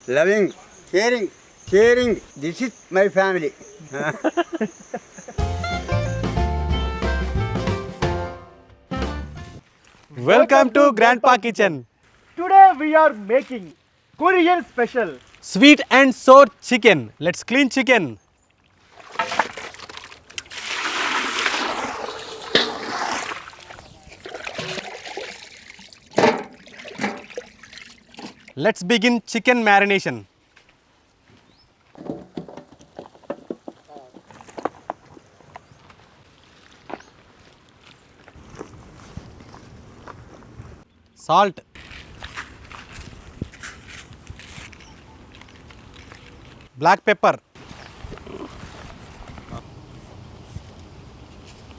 loving, caring. This is my family. Welcome to Grandpa Kitchen. Today we are making Korian special. Sweet and sour chicken. Let's clean chicken. Let's begin chicken marination. Salt. Black pepper.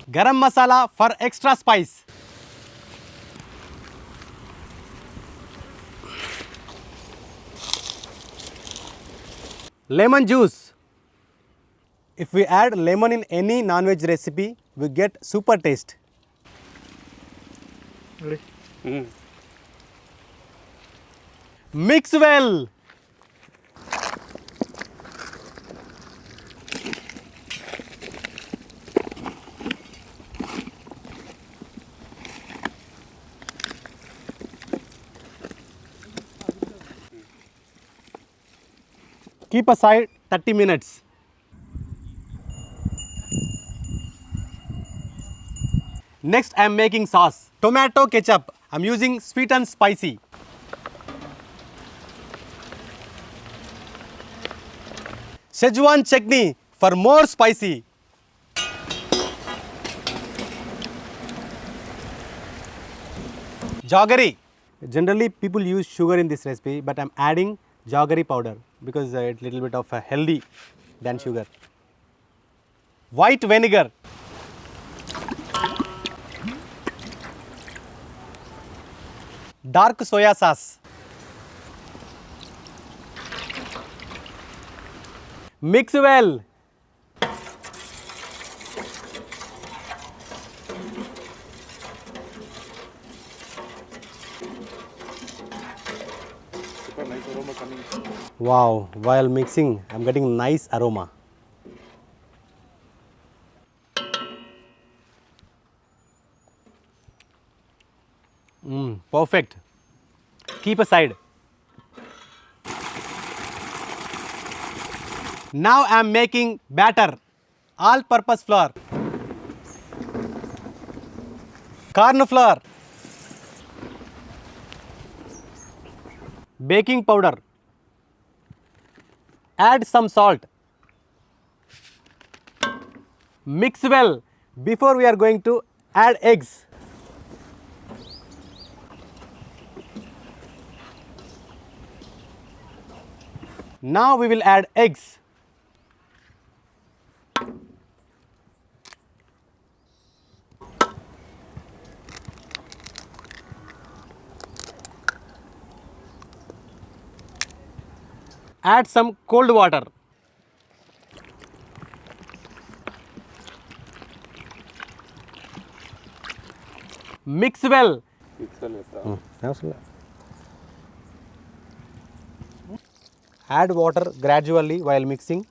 Garam masala for extra spice. Lemon juice. If we add lemon in any non-veg recipe, we get super taste. Mix well. Keep aside 30 minutes. Next, I am making sauce. Tomato ketchup. I am using sweet and spicy. Szechuan chutney for more spicy. Jaggery. Generally, people use sugar in this recipe, but I am adding jaggery powder because it's a little bit of healthy than sugar. White vinegar. Dark soya sauce. Mix well. Wow, while mixing, I am getting nice aroma. Perfect. Keep aside. Now I am making batter, all-purpose flour, corn flour, baking powder. Add some salt. Mix well before we are going to add eggs. Now we will add eggs. Add some cold water. Mix well. Add water gradually while mixing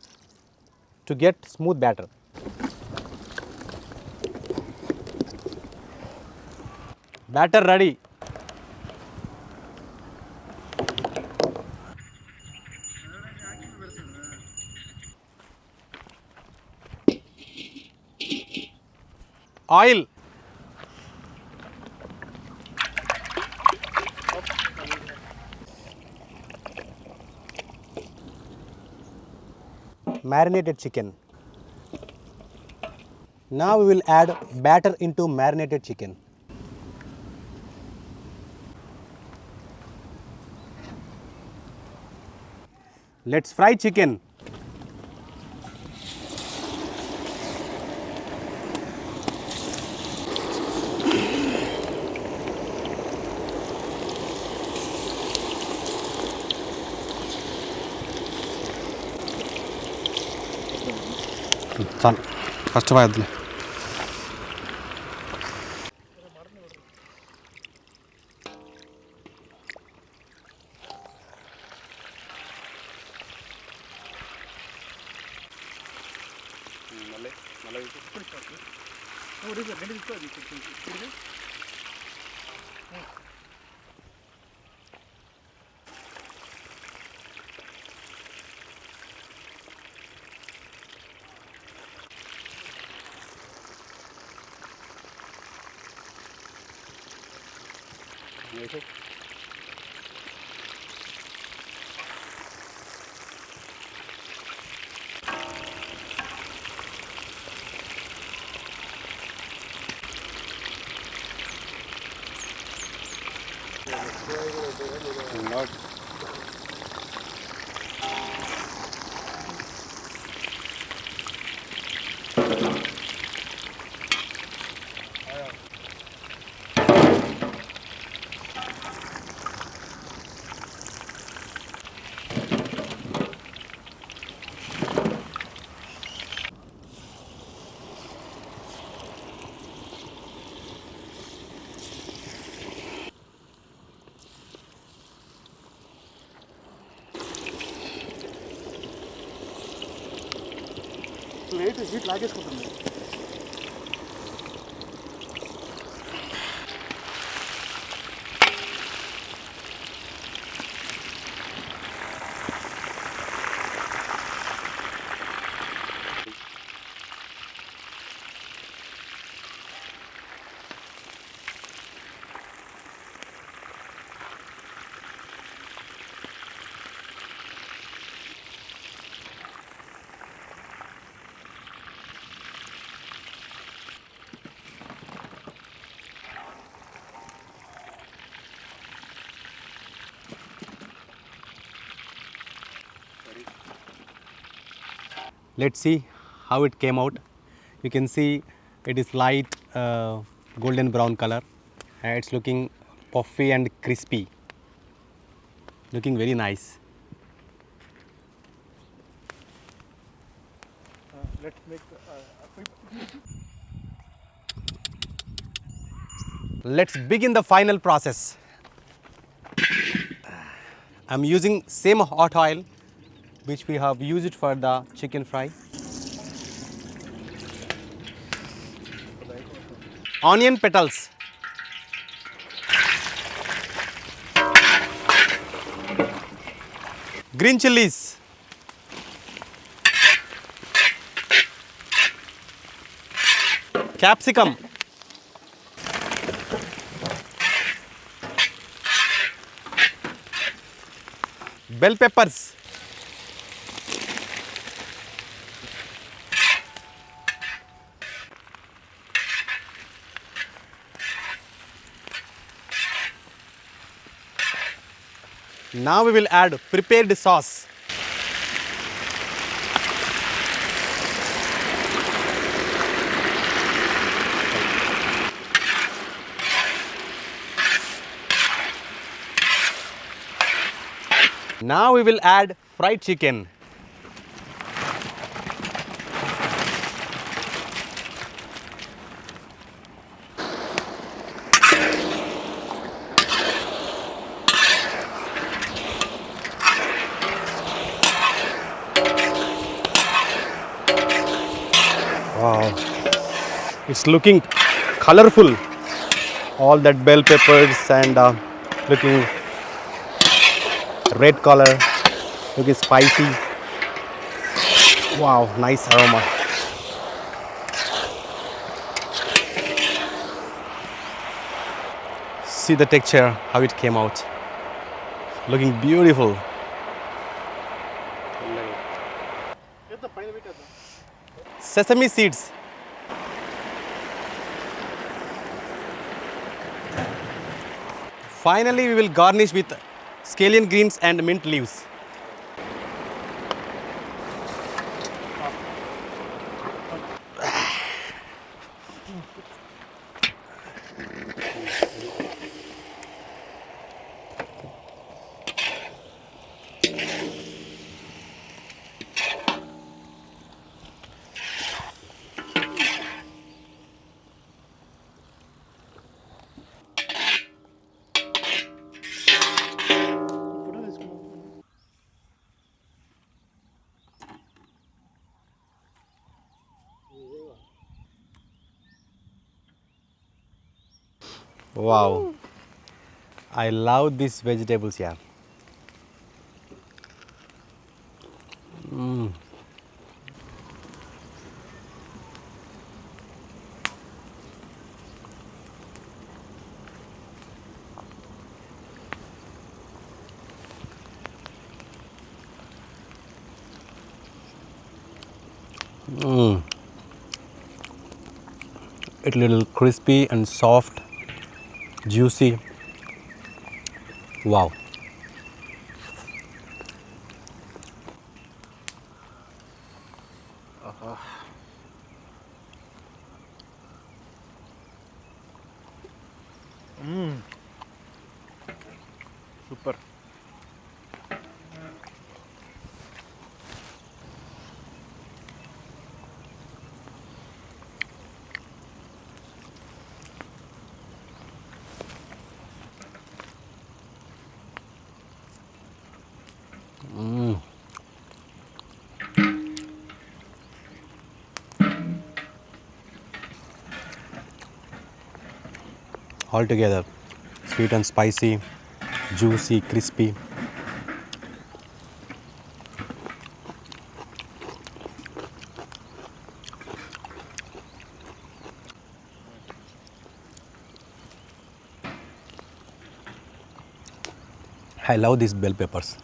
to get smooth batter. Batter ready. Oil. Marinated chicken. Now we will add batter into marinated chicken. Let's fry chicken. First of all, Not plate heat లాగేసుకుంటుంది. Let's see how it came out. You can see it is light golden brown color. It's looking puffy and crispy. Looking very nice. Let's make a quick. Let's begin the final process. I'm using same hot oil which we have used for the chicken fry. Onion petals. Green chilies. Capsicum. Bell peppers. Now we will add prepared sauce. Now we will add fried chicken. Wow, it's looking colorful. All that bell peppers and looking red color, looking spicy. Wow, nice aroma. See the texture, how it came out. Looking beautiful. Sesame seeds. Finally, we will garnish with scallion greens and mint leaves. Wow. I love these vegetables here. Mm. Mm. It's little crispy and soft, juicy. Wow. Super. Mm. All together, sweet and spicy, juicy, crispy. I love these bell peppers.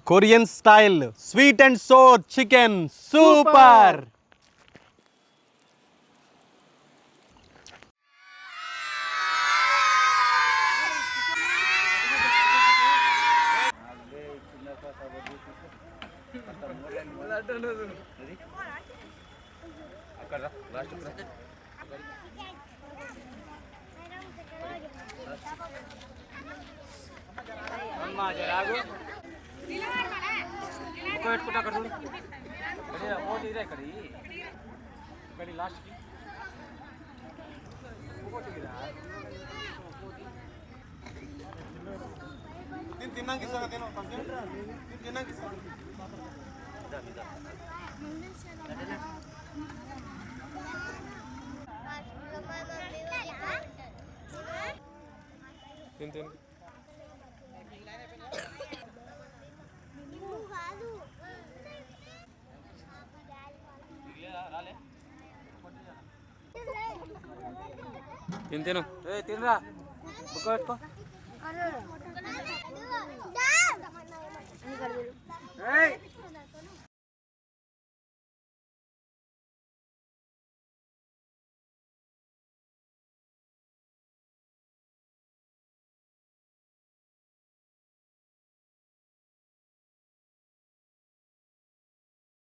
Korean style sweet and sour chicken. Super. తిను తిను తినరా బుక్క పెట్టుకో